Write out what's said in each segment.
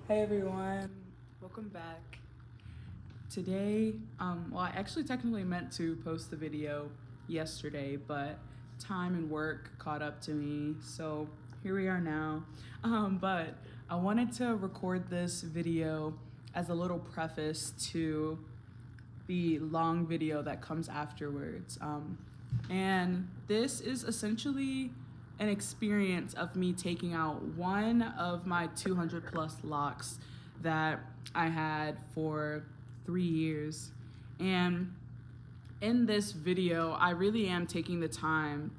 Hey everyone, welcome back. Today, I actually technically meant to post the video yesterday, but time and work caught up to me, so here we are now. But I wanted to record this video as a little preface to the long video that comes afterwards. And this is essentially an experience of me taking out one of my 200 plus locks that I had for 3 years. And in this video, I really am taking the time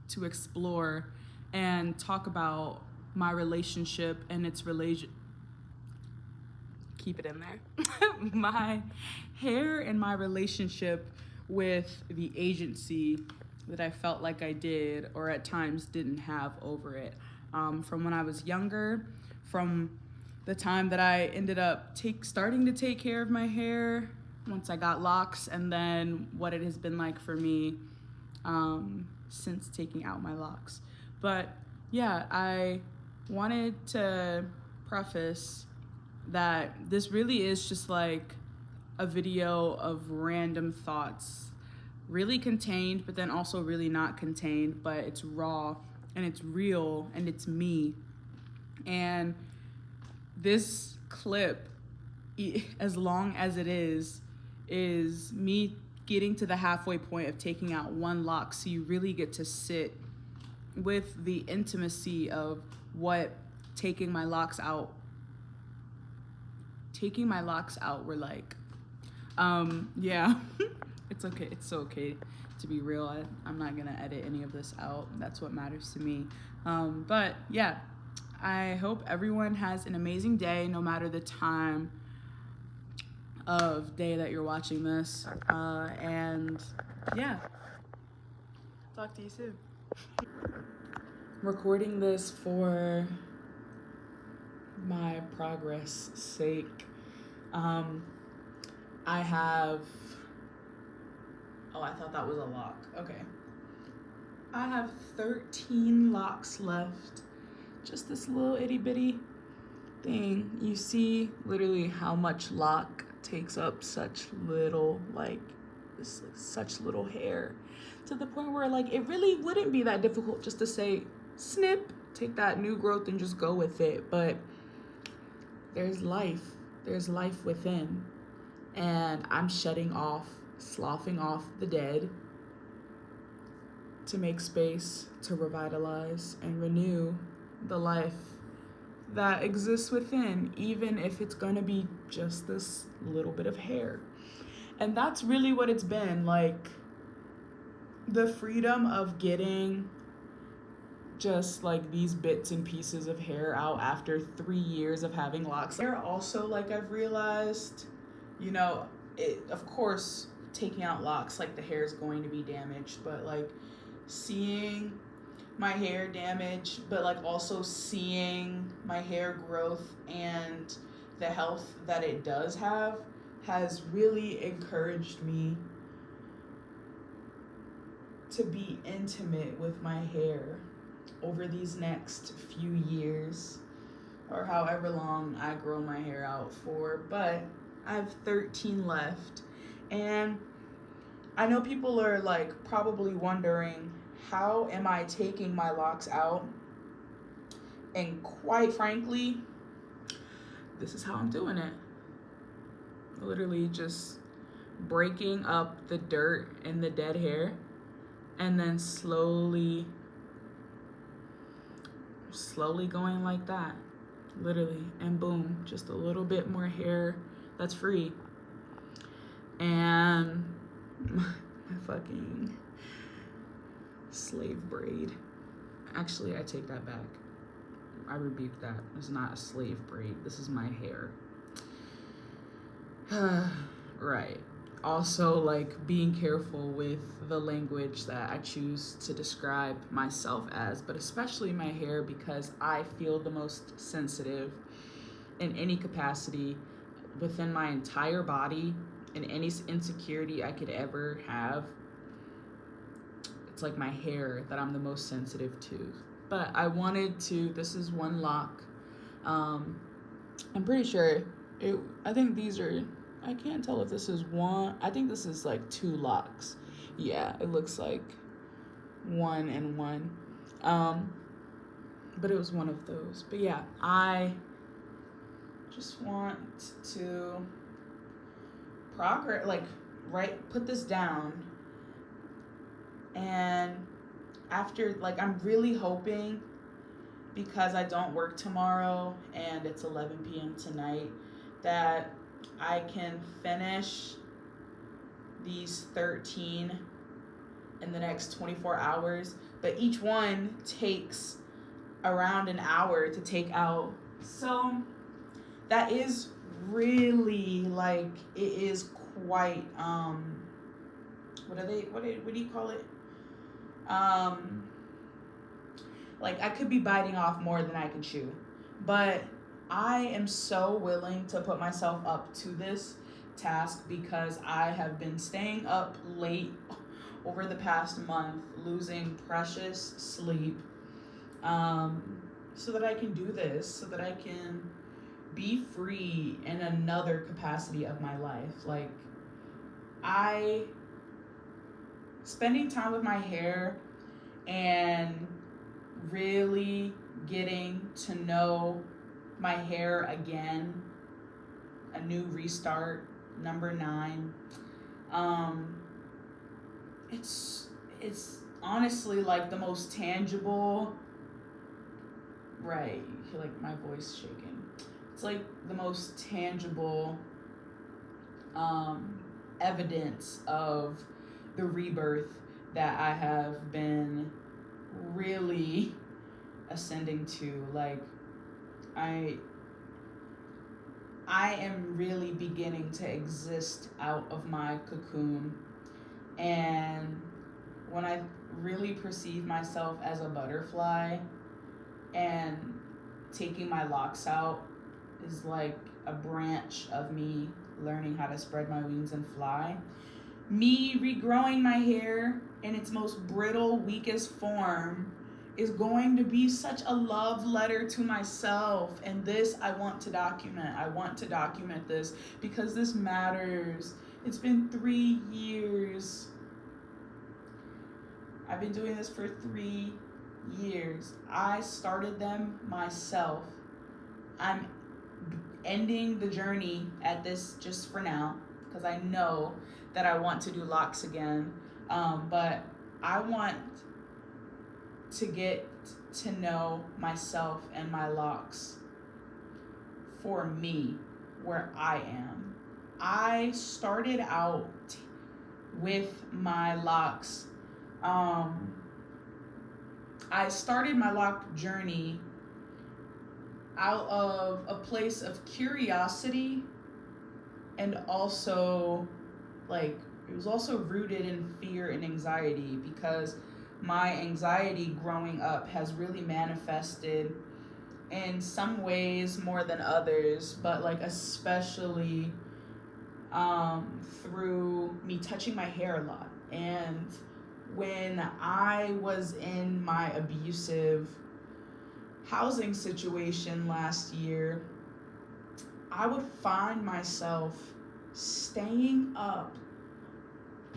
to explore and talk about my relationship and its relation. Keep it in there. My hair and my relationship with the agency that I felt like I did or at times didn't have over it. From when I was younger, from the time that I ended up starting to take care of my hair once I got locks, and then what it has been like for me since taking out my locks. But yeah, I wanted to preface that this really is just like a video of random thoughts, really contained, but then also really not contained, but it's raw and it's real and it's me. And this clip, as long as it is me getting to the halfway point of taking out one lock, so you really get to sit with the intimacy of what taking my locks out were like. Yeah. It's okay. It's so okay to be real. I'm not gonna edit any of this out. That's what matters to me. But yeah, I hope everyone has an amazing day, no matter the time of day that you're watching this. And yeah, talk to you soon. Recording this for my progress sake. I have, I thought that was a lock. Okay. I have 13 locks left. Just this little itty bitty thing. You see literally how much lock takes up such little, such little hair, to the point where it really wouldn't be that difficult just to say snip, take that new growth and just go with it. But there's life within, and I'm sloughing off the dead to make space to revitalize and renew the life that exists within, even if it's gonna be just this little bit of hair. And that's really what it's been like, the freedom of getting just these bits and pieces of hair out after 3 years of having locks. There also, I've realized, of course, taking out locks, the hair is going to be damaged, but seeing my hair damage, but also seeing my hair growth and the health that it does have has really encouraged me to be intimate with my hair over these next few years, or however long I grow my hair out for. But I have 13 left, and I know people are probably wondering, how am I taking my locks out? And quite frankly, this is how I'm doing it. Literally just breaking up the dirt and the dead hair, and then slowly going like that, literally, and boom, just a little bit more hair that's free. And my fucking slave braid. Actually, I take that back. I rebuke that. It's not a slave braid. This is my hair. Right. Also, being careful with the language that I choose to describe myself as, but especially my hair, because I feel the most sensitive in any capacity within my entire body, and any insecurity I could ever have. It's my hair that I'm the most sensitive to. But I wanted to, this is one lock. I'm pretty sure I think these are, I can't tell if this is one. I think this is like 2 locks. Yeah, it looks like 1 and 1. Um, but it was one of those. But yeah, I just want to progress, like, put this down. And after, like, I'm really hoping, because I don't work tomorrow and it's 11 p.m. tonight, that I can finish these 13 in the next 24 hours. But each one takes around an hour to take out. So that is really, like, it is quite, what do you call it? Like, I could be biting off more than I can chew. But I am so willing to put myself up to this task because I have been staying up late over the past month, losing precious sleep, so that I can do this, so that I can be free in another capacity of my life. Like, spending time with my hair and really getting to know my hair again, a new restart, number 9. It's honestly like the most tangible, right, you hear like my voice shaking. It's like the most tangible evidence of the rebirth that I have been really ascending to. Like, I am really beginning to exist out of my cocoon, and when I really perceive myself as a butterfly, and taking my locks out is like a branch of me learning how to spread my wings and fly. Me regrowing my hair in its most brittle, weakest form is going to be such a love letter to myself. And this I want to document. I want to document this because this matters. It's been 3 years. I've been doing this for 3 years. I started them myself. I'm ending the journey at this just for now because I know that I want to do locks again. But I want to get to know myself and my locks for me, where I am. I started out with my locks. I started my lock journey out of a place of curiosity, and also, like, it was also rooted in fear and anxiety, because my anxiety growing up has really manifested in some ways more than others, but like especially through me touching my hair a lot. And when I was in my abusive housing situation last year, I would find myself staying up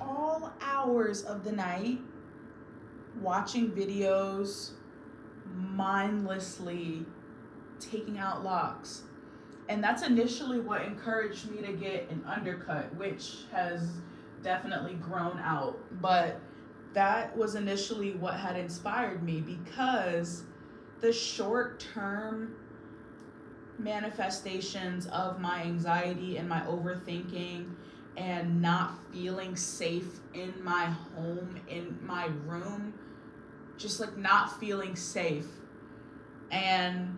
all hours of the night watching videos, mindlessly taking out locks. And that's initially what encouraged me to get an undercut, which has definitely grown out. But that was initially what had inspired me, because the short-term manifestations of my anxiety and my overthinking and not feeling safe in my home, in my room, just like not feeling safe. And,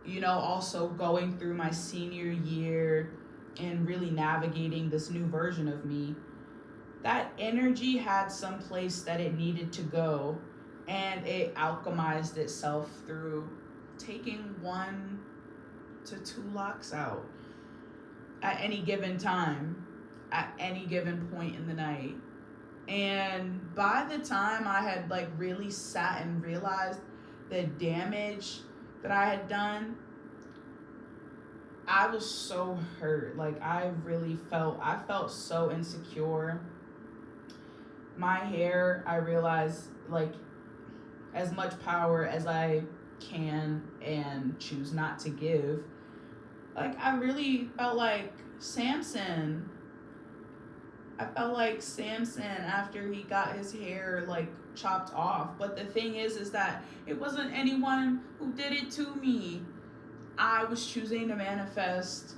you know, also going through my senior year and really navigating this new version of me, that energy had some place that it needed to go, and it alchemized itself through taking 1 to 2 locks out at any given time, at any given point in the night. And by the time I had like really sat and realized the damage that I had done, I was so hurt. Like, I felt so insecure. My hair, I realized, like, as much power as I can and choose not to give, like, I really felt like Samson. I felt like Samson after he got his hair, like, chopped off. But the thing is that it wasn't anyone who did it to me. I was choosing to manifest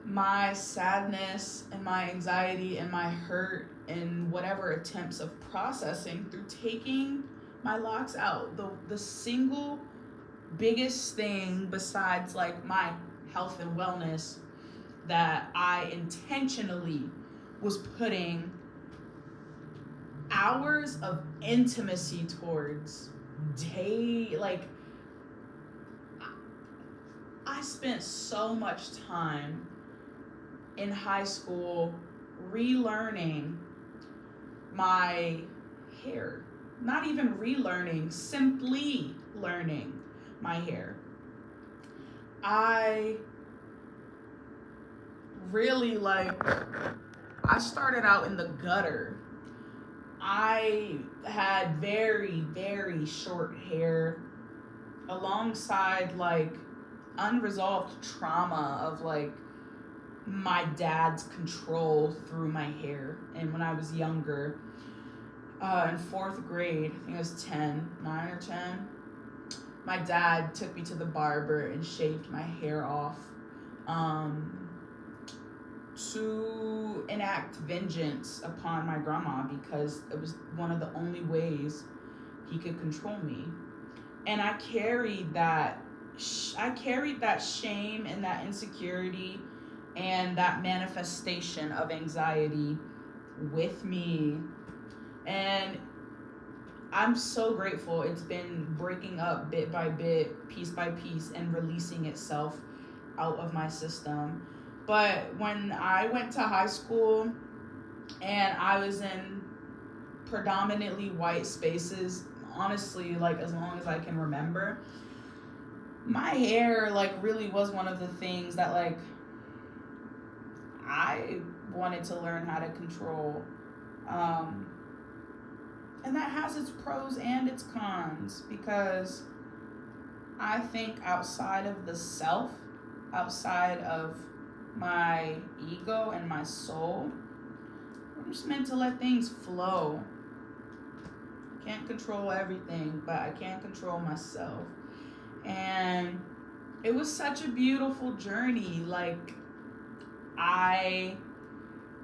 my sadness and my anxiety and my hurt and whatever attempts of processing through taking my locks out. The single biggest thing besides, like, my health and wellness that I intentionally was putting hours of intimacy towards, like, I spent so much time in high school relearning my hair. Not even relearning, simply learning my hair. I really, like, I started out in the gutter. I had very, very short hair alongside, like, unresolved trauma of, like, my dad's control through my hair. And when I was younger, in 4th grade, I think I was 9 or 10, my dad took me to the barber and shaved my hair off to enact vengeance upon my grandma, because it was one of the only ways he could control me. And I carried that shame and that insecurity and that manifestation of anxiety with me. And I'm so grateful it's been breaking up bit by bit, piece by piece, and releasing itself out of my system. But when I went to high school and I was in predominantly white spaces, honestly, like, as long as I can remember, my hair, like, really was one of the things that, like, I wanted to learn how to control. And that has its pros and its cons, because I think outside of the self, outside of my ego and my soul, I'm just meant to let things flow. I can't control everything, but I can control myself. And it was such a beautiful journey. Like, I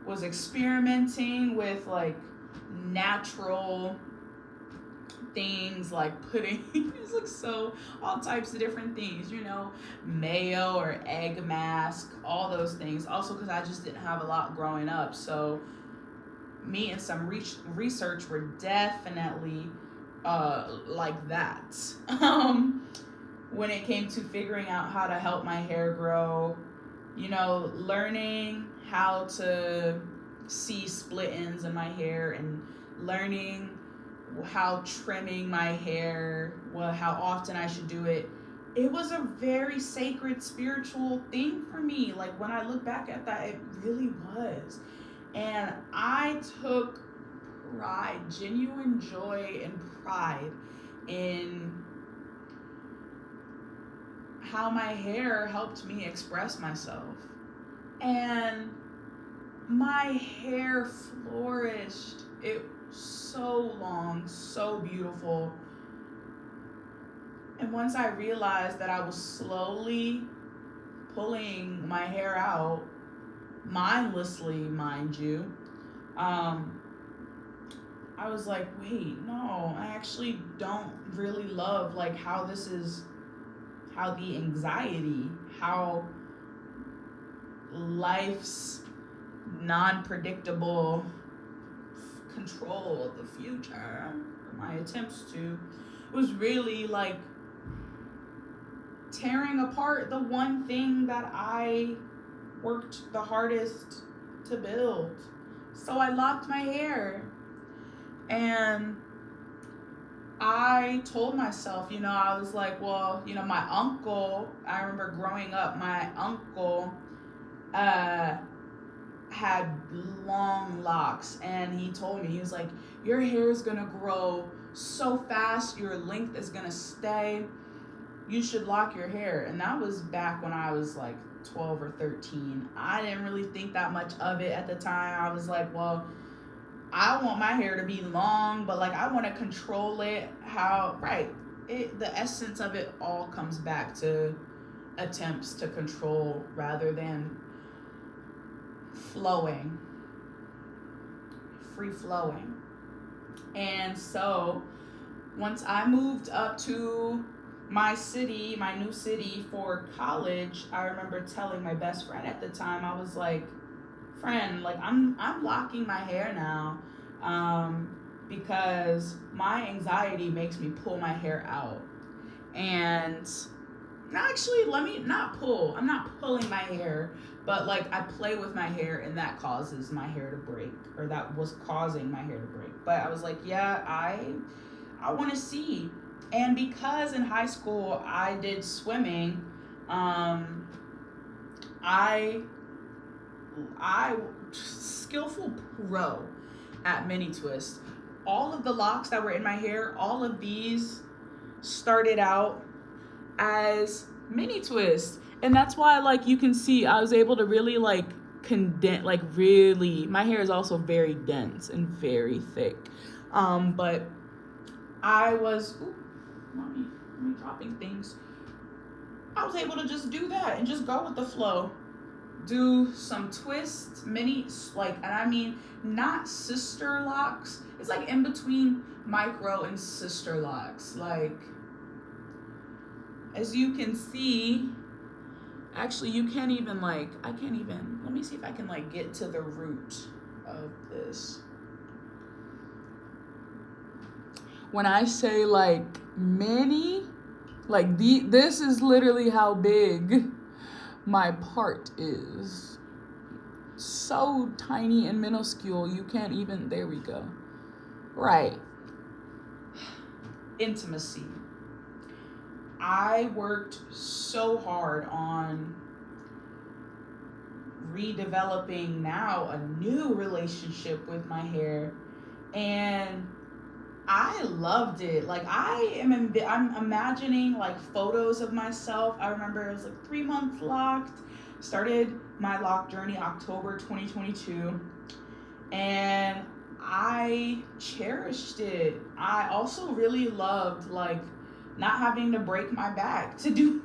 was experimenting with, like, natural things, like putting all types of different things, mayo or egg mask, all those things. Also, because I just didn't have a lot growing up, so me and some research were definitely like that. When it came to figuring out how to help my hair grow, learning how to see split ends in my hair, and learning how trimming my hair, how often I should do it. It was a very sacred spiritual thing for me. Like, when I look back at that, it really was. And I took pride, genuine joy and pride in how my hair helped me express myself. And my hair flourished. It was so long, so beautiful. And once I realized that I was slowly pulling my hair out, mindlessly, mind you, I was like, wait, no, I actually don't really love, like, how the anxiety, how life's non-predictable control of the future, my attempts to, was really, like, tearing apart the one thing that I worked the hardest to build. So I locked my hair, and I told myself, I was like, well, my uncle, I remember growing up, my uncle uh, had long locks, and he told me, he was like, your hair is gonna grow so fast, your length is gonna stay, you should lock your hair. And that was back when I was like 12 or 13. I didn't really think that much of it at the time. I was like, well, I want my hair to be long, but like I want to control it. The essence of it all comes back to attempts to control rather than flowing, free flowing. And so once I moved up to my new city for college, I remember telling my best friend at the time, I was like, friend, like I'm locking my hair now, because my anxiety makes me pull my hair out. And actually, I'm not pulling my hair, but like I play with my hair, and that causes my hair to break, or that was causing my hair to break. But I was like, yeah, I want to see. And because in high school I did swimming, I skillful pro at mini twist. All of the locks that were in my hair, all of these started out as mini twist. And that's why, like, you can see I was able to really like condense, like really, my hair is also very dense and very thick. But I was, mommy dropping things. I was able to just do that and just go with the flow. Do some twists, and I mean, not sister locks. It's like in between micro and sister locks. Like, as you can see, actually, I can't even, let me see if I can, like, get to the root of this. When I say, like, mini, like, this is literally how big my part is. So tiny and minuscule, you can't even, there we go. Right. Intimacy. I worked so hard on redeveloping now a new relationship with my hair, and I loved it. Like, I'm imagining like photos of myself. I remember it was like 3 months locked. Started my lock journey October 2022, and I cherished it. I also really loved like not having to break my back to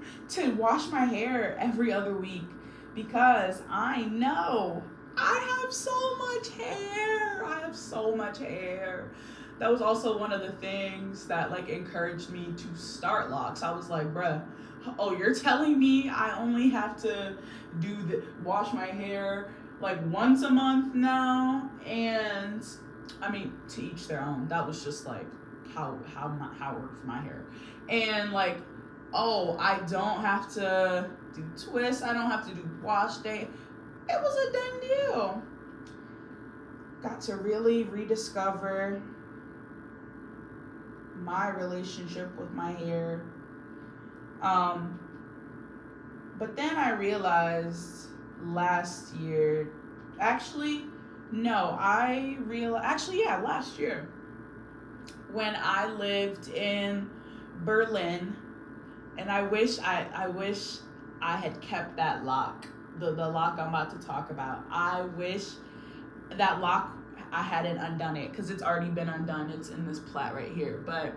wash my hair every other week, because I know I have so much hair. That was also one of the things that like encouraged me to start locks. I was like, bruh, oh, you're telling me I only have to wash my hair like once a month now? And I mean, to each their own. That was just like how it worked for my hair. And like, oh, I don't have to do twists. I don't have to do wash day. It was a done deal. Got to really rediscover my relationship with my hair. But then I realized last year, last year, when I lived in Berlin, and I wish I had kept that lock, the lock I'm about to talk about. I wish that lock, I hadn't undone it, because it's already been undone. It's in this plait right here. But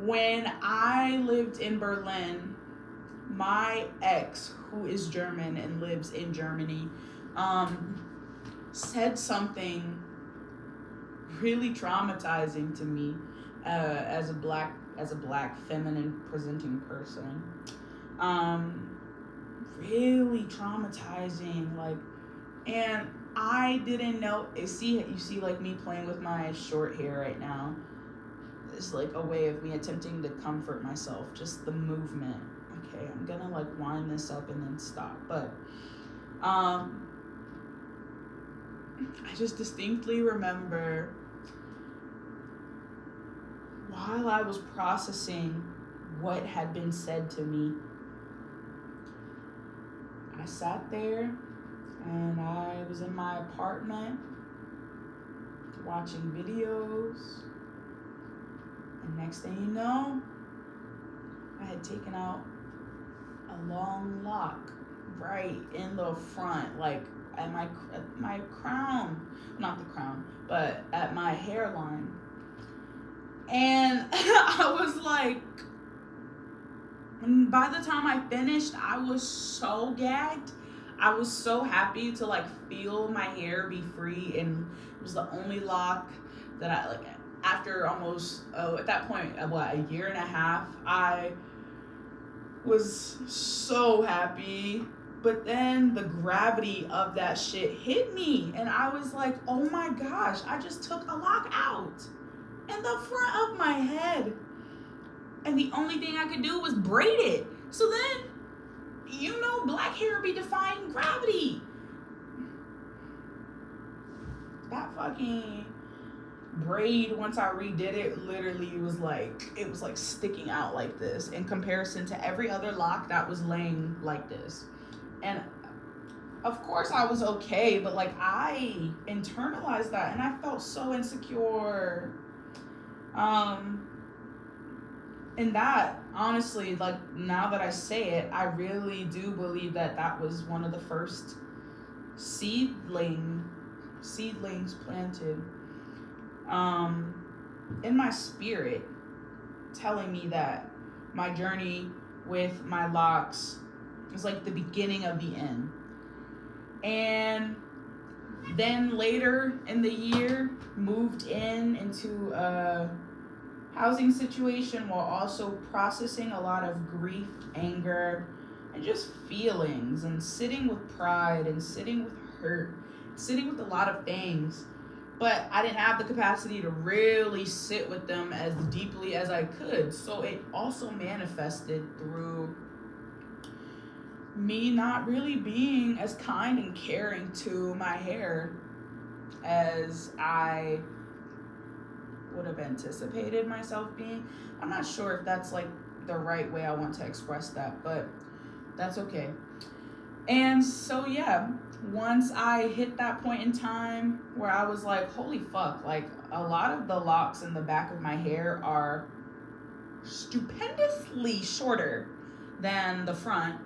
when I lived in Berlin, my ex, who is German and lives in Germany, said something really traumatizing to me as a black feminine presenting person. Really traumatizing, like, and I didn't know. You see like me playing with my short hair right now. It's like a way of me attempting to comfort myself, just the movement. Okay, I'm gonna like wind this up and then stop. But I just distinctly remember while I was processing what had been said to me, I sat there and I was in my apartment watching videos. And next thing you know, I had taken out a long lock right in the front, like at my crown, not the crown, but at my hairline. And I was like, by the time I finished, I was so gagged. I was so happy to like feel my hair be free, and it was the only lock that I like. After almost at that point, a year and a half, I was so happy. But then the gravity of that shit hit me, and I was like, oh my gosh, I just took a lock out in the front of my head. And the only thing I could do was braid it. So then, black hair be defying gravity. That fucking braid, once I redid it, literally it was like sticking out like this in comparison to every other lock that was laying like this. And of course I was okay, but like I internalized that and I felt so insecure. And that, honestly, like now that I say it, I really do believe that was one of the first seedlings planted in my spirit, telling me that my journey with my locks was like the beginning of the end. And then later in the year, moved into a housing situation while also processing a lot of grief, anger, and just feelings, and sitting with pride and sitting with hurt, sitting with a lot of things. But I didn't have the capacity to really sit with them as deeply as I could. So it also manifested through me not really being as kind and caring to my hair as I would have anticipated myself being. I'm not sure if that's like the right way I want to express that, but that's okay. And so yeah, once I hit that point in time where I was like, holy fuck, like a lot of the locks in the back of my hair are stupendously shorter than the front.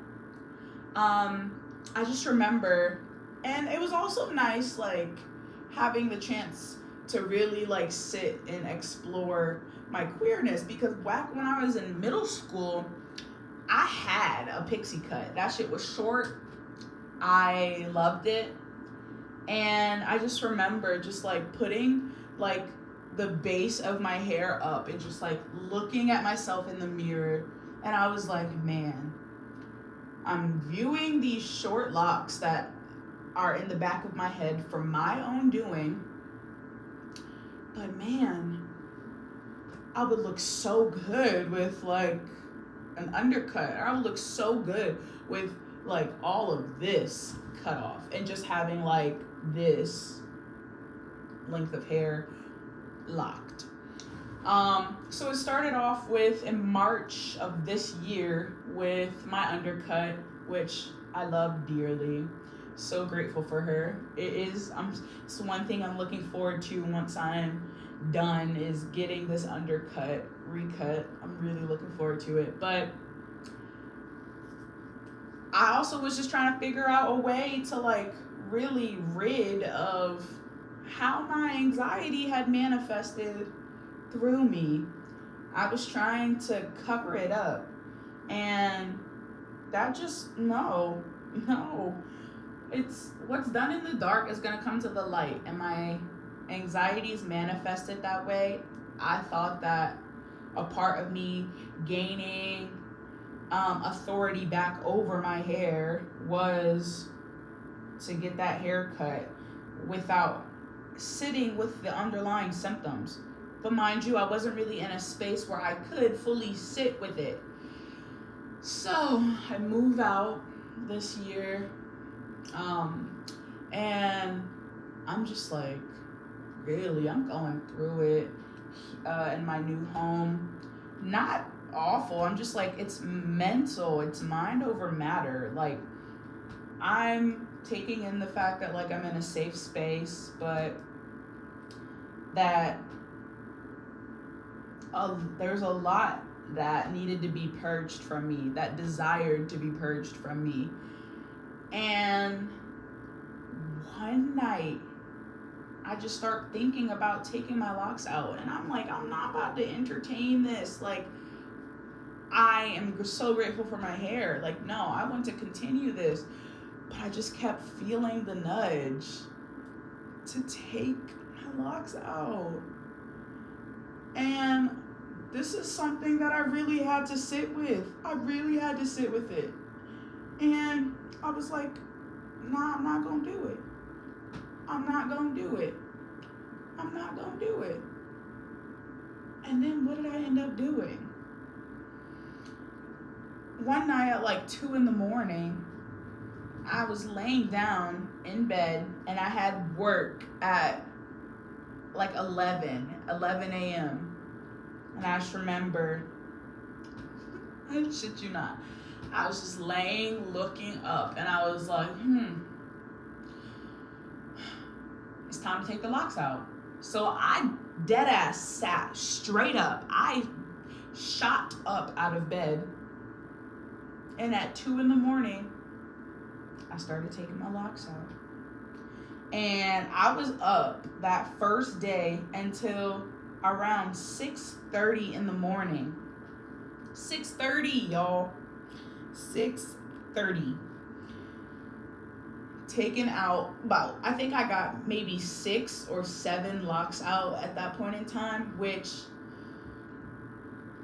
I just remember, and it was also nice like having the chance to really like sit and explore my queerness, because back when I was in middle school, I had a pixie cut. That shit was short. I loved it. And I just remember just like putting like the base of my hair up and just like looking at myself in the mirror, and I was like, man, I'm viewing these short locks that are in the back of my head from my own doing. But man, I would look so good with like an undercut. I would look so good with like all of this cut off and just having like this length of hair locked. So it started off with in March of this year with my undercut, which I love dearly. So grateful for her. It's one thing I'm looking forward to once I'm done is getting this undercut recut. I'm really looking forward to it. But I also was just trying to figure out a way to like really rid of how my anxiety had manifested through me. I was trying to cover it up, and that just no. It's what's done in the dark is gonna come to the light, and my anxieties manifested that way. I thought that a part of me gaining authority back over my hair was to get that haircut without sitting with the underlying symptoms. But mind you, I wasn't really in a space where I could fully sit with it. So I moved out this year, and I'm just like, really, I'm going through it. in my new home. Not awful. I'm just like, it's mental. It's mind over matter. Like, I'm taking in the fact that like I'm in a safe space, but that there's a lot that needed to be purged from me, that desired to be purged from me. And one night, I just start thinking about taking my locks out. And I'm like, I'm not about to entertain this. Like, I am so grateful for my hair. Like, no, I want to continue this. But I just kept feeling the nudge to take my locks out. And this is something that I really had to sit with. I really had to sit with it. And I was like, nah, I'm not going to do it. I'm not going to do it. I'm not going to do it. And then what did I end up doing? One night at like 2 a.m, I was laying down in bed and I had work at like 11 a.m. And I just remember, I shit you not, I was just laying, looking up, and I was like, it's time to take the locks out. So I dead ass sat straight up. I shot up out of bed. And at 2 a.m, I started taking my locks out. And I was up that first day until around 6:30 in the morning. 6:30, y'all. 6:30. Taken out about, I think I got maybe 6 or 7 locks out at that point in time, which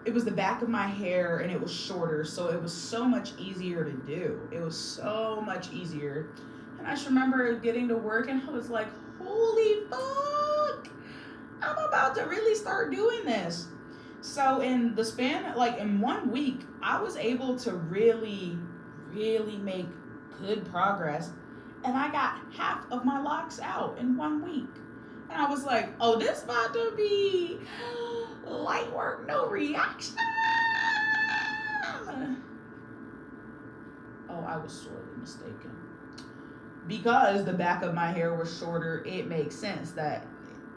it was the back of my hair and it was shorter, so it was so much easier to do. It was so much easier. And I just remember getting to work and I was like, holy fuck, I'm about to really start doing this. So in the span, like in 1 week, I was able to really, really make good progress. And I got half of my locks out in 1 week. And I was like, oh, this about to be light work, no reaction. Oh, I was sorely mistaken. Because the back of my hair was shorter, it makes sense that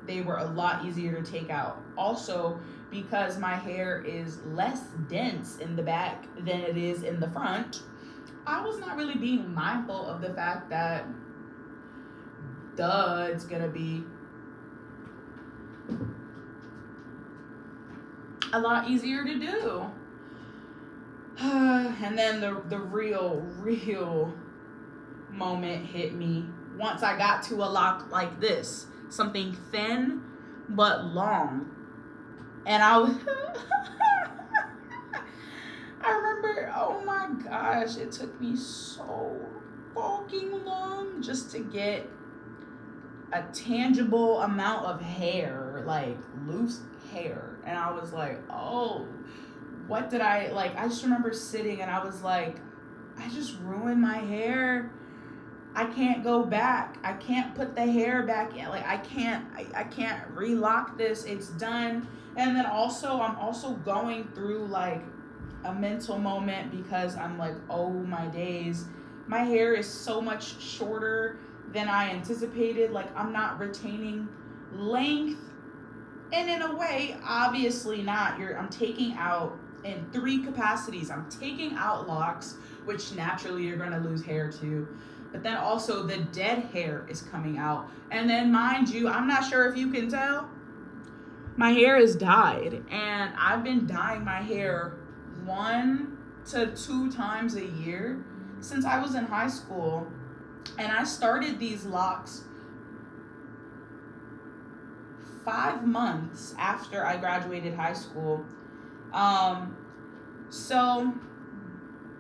they were a lot easier to take out. Also, because my hair is less dense in the back than it is in the front, I was not really being mindful of the fact that, it's gonna be a lot easier to do. And then the real moment hit me once I got to a lock like this, something thin but long. And I was I remember, oh my gosh, it took me so fucking long just to get a tangible amount of hair, like loose hair. And I was like, oh, what did I just remember sitting and I was like, I just ruined my hair. I can't go back. I can't put the hair back in. Like I can't relock this. It's done. And then also I'm also going through like a mental moment because I'm like, oh my days, my hair is so much shorter than I anticipated. Like I'm not retaining length. And in a way, obviously not. I'm taking out in 3 capacities. I'm taking out locks, which naturally you're gonna lose hair too. But then also the dead hair is coming out. And then mind you, I'm not sure if you can tell, my hair is dyed. And I've been dyeing my hair 1 to 2 times a year since I was in high school. And I started these locks 5 months after I graduated high school. So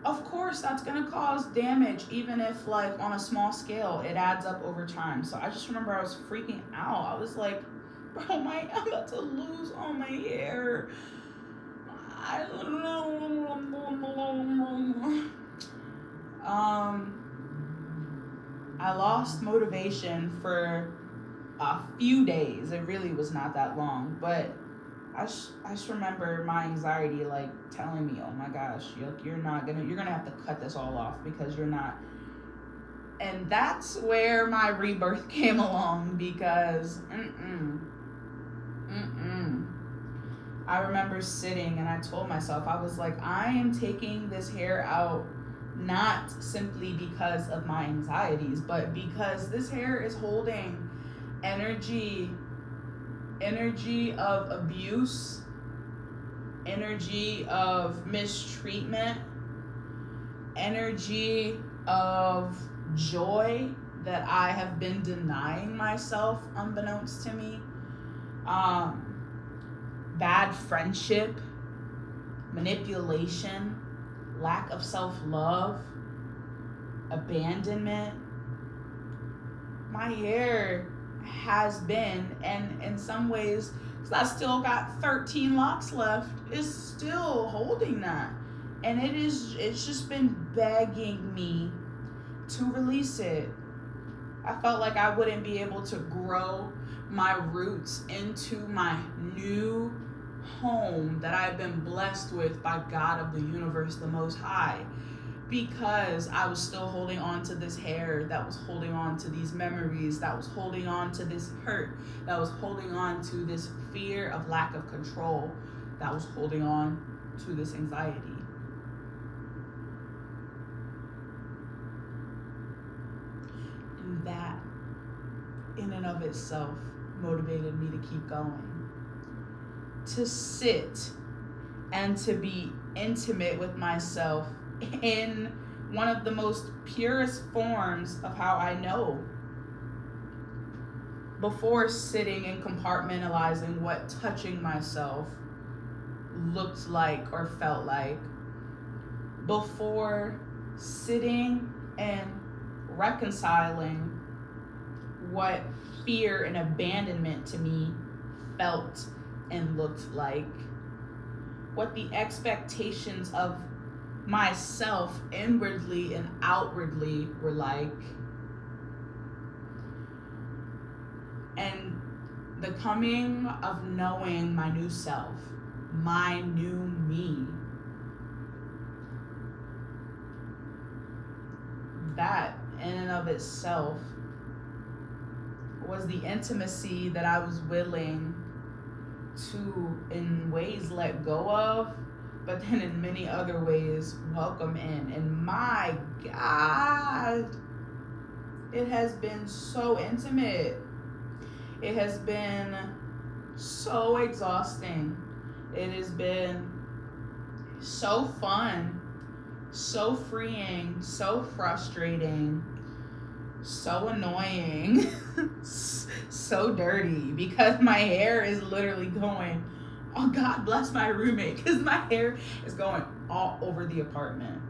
of course that's gonna cause damage, even if like on a small scale, it adds up over time. So I just remember I was freaking out. I was like, bro, I'm about to lose all my hair. I lost motivation for a few days. It really was not that long, but I just remember my anxiety like telling me, oh my gosh, you're gonna have to cut this all off because you're not. And that's where my rebirth came along because I remember sitting and I told myself, I was like, I am taking this hair out not simply because of my anxieties, but because this hair is holding energy of abuse, energy of mistreatment, energy of joy that I have been denying myself unbeknownst to me. Bad friendship, manipulation, lack of self-love, abandonment. My hair has been, and in some ways, because I still got 13 locks left, is still holding that. And it's just been begging me to release it. I felt like I wouldn't be able to grow my roots into my new home that I've been blessed with by God of the universe, the Most High, because I was still holding on to this hair, that was holding on to these memories, that was holding on to this hurt, that was holding on to this fear of lack of control, that was holding on to this anxiety. And that, in and of itself, motivated me to keep going. To sit and to be intimate with myself in one of the most purest forms of how I know. Before sitting and compartmentalizing what touching myself looked like or felt like. Before sitting and reconciling what fear and abandonment to me felt and looked like, what the expectations of myself inwardly and outwardly were like, and the coming of knowing my new self, my new me. That in and of itself was the intimacy that I was willing to, in ways, let go of, but then in many other ways, welcome in. And my God, it has been so intimate. It has been so exhausting. It has been so fun, so freeing, so frustrating, so annoying, so dirty, because my hair is literally going, oh God bless my roommate, because my hair is going all over the apartment.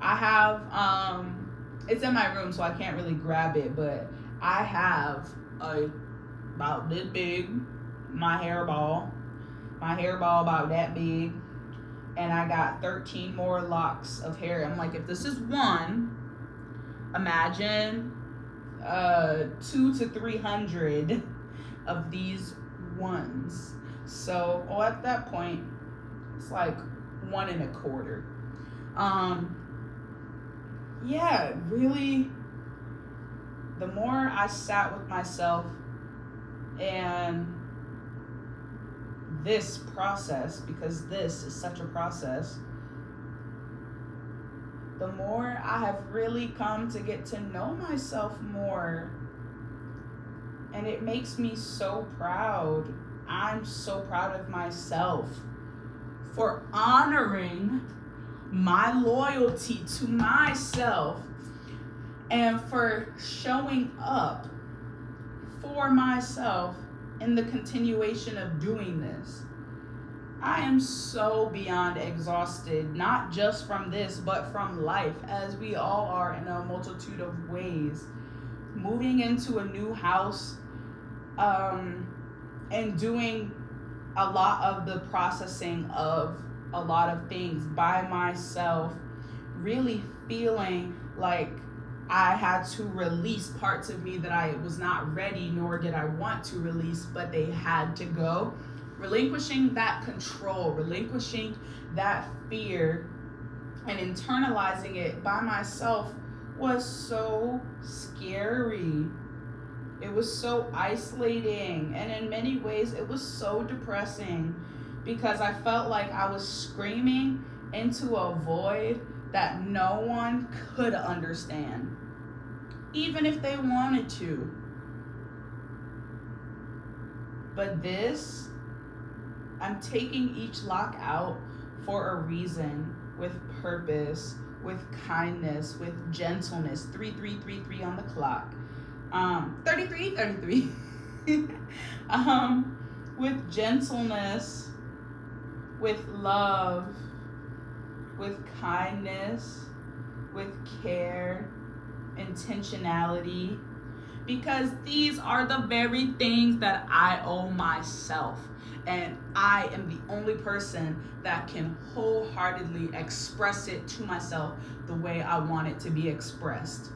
I have, it's in my room so I can't really grab it, but I have about this big, my hairball about that big, and I got 13 more locks of hair. I'm like, if this is one, imagine 200 to 300 of these ones. So at that point, it's like 1 1/4. Yeah, really, the more I sat with myself and this process, because this is such a process, the more I have really come to get to know myself more. And it makes me so proud. I'm so proud of myself for honoring my loyalty to myself and for showing up for myself in the continuation of doing this. I am so beyond exhausted, not just from this, but from life, as we all are in a multitude of ways. Moving into a new house, and doing a lot of the processing of a lot of things by myself, really feeling like I had to release parts of me that I was not ready, nor did I want to release, but they had to go. relinquishing that control, relinquishing that fear, and internalizing it by myself was so scary. It was so isolating, and in many ways it was so depressing, because I felt like I was screaming into a void that no one could understand, even if they wanted to. But this, I'm taking each lock out for a reason, with purpose, with kindness, with gentleness. 3333 on the clock. 33. With gentleness, with love, with kindness, with care, intentionality, because these are the very things that I owe myself. And I am the only person that can wholeheartedly express it to myself the way I want it to be expressed.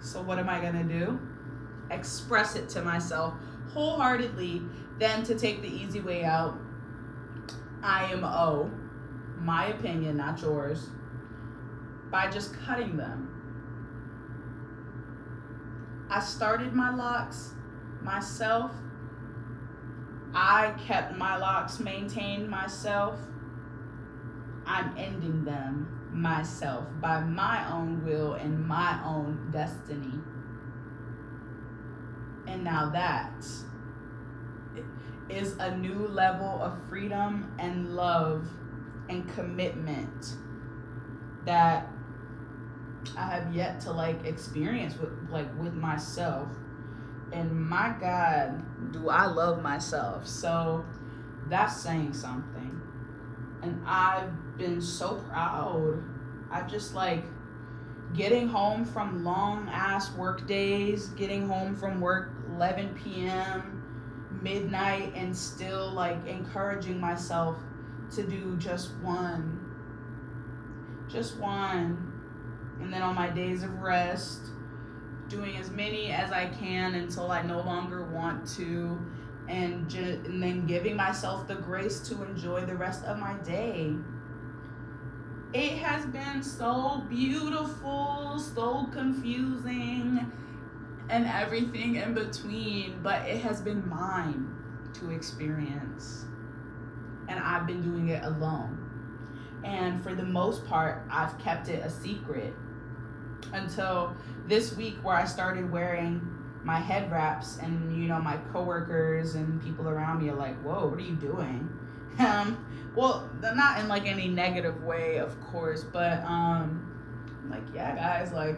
So what am I gonna do? Express it to myself wholeheartedly, then to take the easy way out. IMO, my opinion, not yours, by just cutting them. I started my locks myself. I kept my locks, maintained myself. I'm ending them myself by my own will and my own destiny. And now that is a new level of freedom and love and commitment that I have yet to experience with myself. And my God, do I love myself. So that's saying something. And I've been so proud. I just getting home from long ass work days, getting home from work 11 p.m., midnight, and still encouraging myself to do just one. And then on my days of rest, doing as many as I can until I no longer want to, and then giving myself the grace to enjoy the rest of my day. It has been so beautiful, so confusing, and everything in between, but it has been mine to experience. And I've been doing it alone. And for the most part, I've kept it a secret until this week, where I started wearing my head wraps, and my coworkers and people around me are like, whoa, what are you doing? Well, not in any negative way, of course, but yeah, guys, I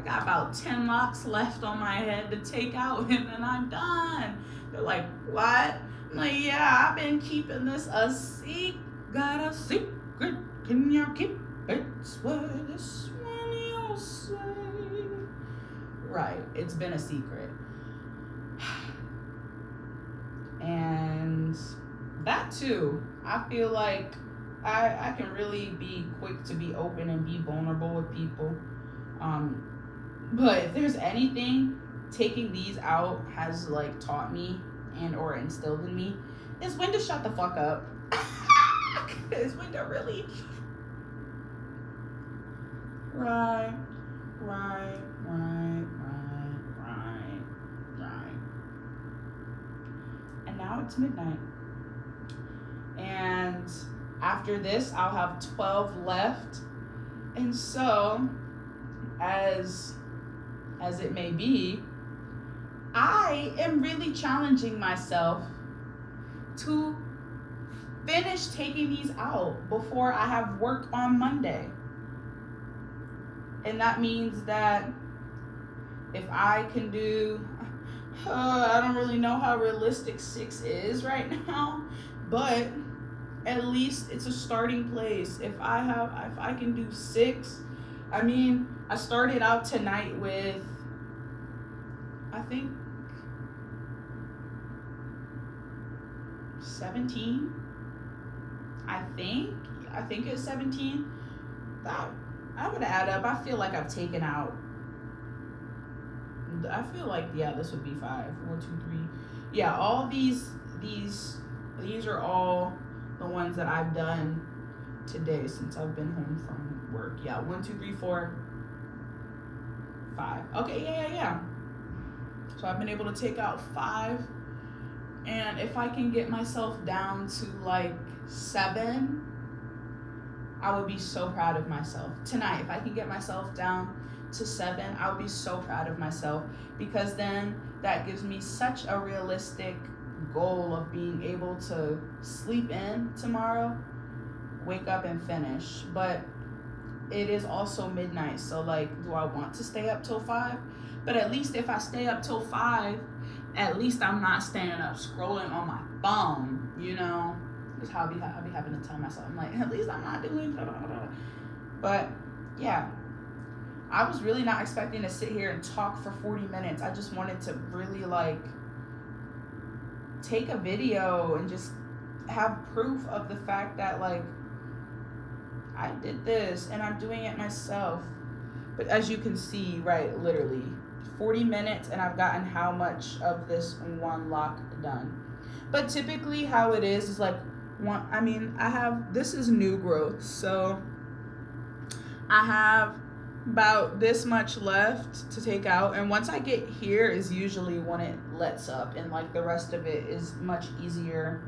got about 10 locks left on my head to take out, and then I'm done. They're like, what? I'm like, yeah, I've been keeping this a secret. Got a secret, can you keep it? What this one you'll say? Right, it's been a secret. And that too, I feel like I can really be quick to be open and be vulnerable with people. But if there's anything taking these out has taught me and or instilled in me, is when to shut the fuck up. Is when to really right. And now it's midnight. And after this, I'll have 12 left. And so, as it may be, I am really challenging myself to finish taking these out before I have work on Monday. And that means that if I can do, I don't really know how realistic 6 is right now, but at least it's a starting place. If I can do 6, I mean, I started out tonight with, I think, 17. I think it's 17. That I would add up. I feel like I've taken out. I feel like, yeah, this would be 5. 1, 2, 3. Yeah, all these these are all the ones that I've done today since I've been home from work. Yeah, 1, 2, 3, 4, 5. Okay, yeah. So I've been able to take out 5. And if I can get myself down to like 7, I would be so proud of myself. Tonight, if I can get myself down to 7, I would be so proud of myself, because then that gives me such a realistic goal of being able to sleep in tomorrow, wake up and finish. But it is also midnight, so like, do I want to stay up till 5? But at least if I stay up till 5, at least I'm not staying up scrolling on my phone, you know? That's how I'll be having to tell myself. I'm like, at least I'm not doing blah, blah, blah. But yeah, I was really not expecting to sit here and talk for 40 minutes. I just wanted to really like take a video and just have proof of the fact that like I did this and I'm doing it myself. But as you can see, right, literally 40 minutes and I've gotten how much of this one lock done. But typically how it is like this is new growth, so I have about this much left to take out, and once I get here is usually when it lets up, and like the rest of it is much easier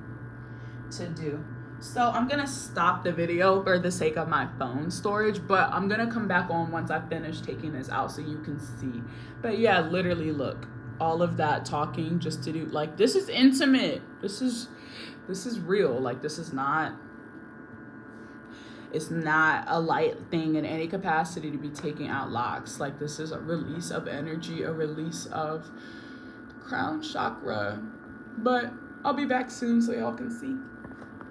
to do. So I'm gonna stop the video for the sake of my phone storage, but I'm gonna come back on once I finish taking this out so you can see. But yeah, literally look, all of that talking just to do, like, this is intimate. This is real. Like, this is not, it's not a light thing in any capacity to be taking out locks. Like, this is a release of energy, a release of crown chakra. But I'll be back soon so y'all can see.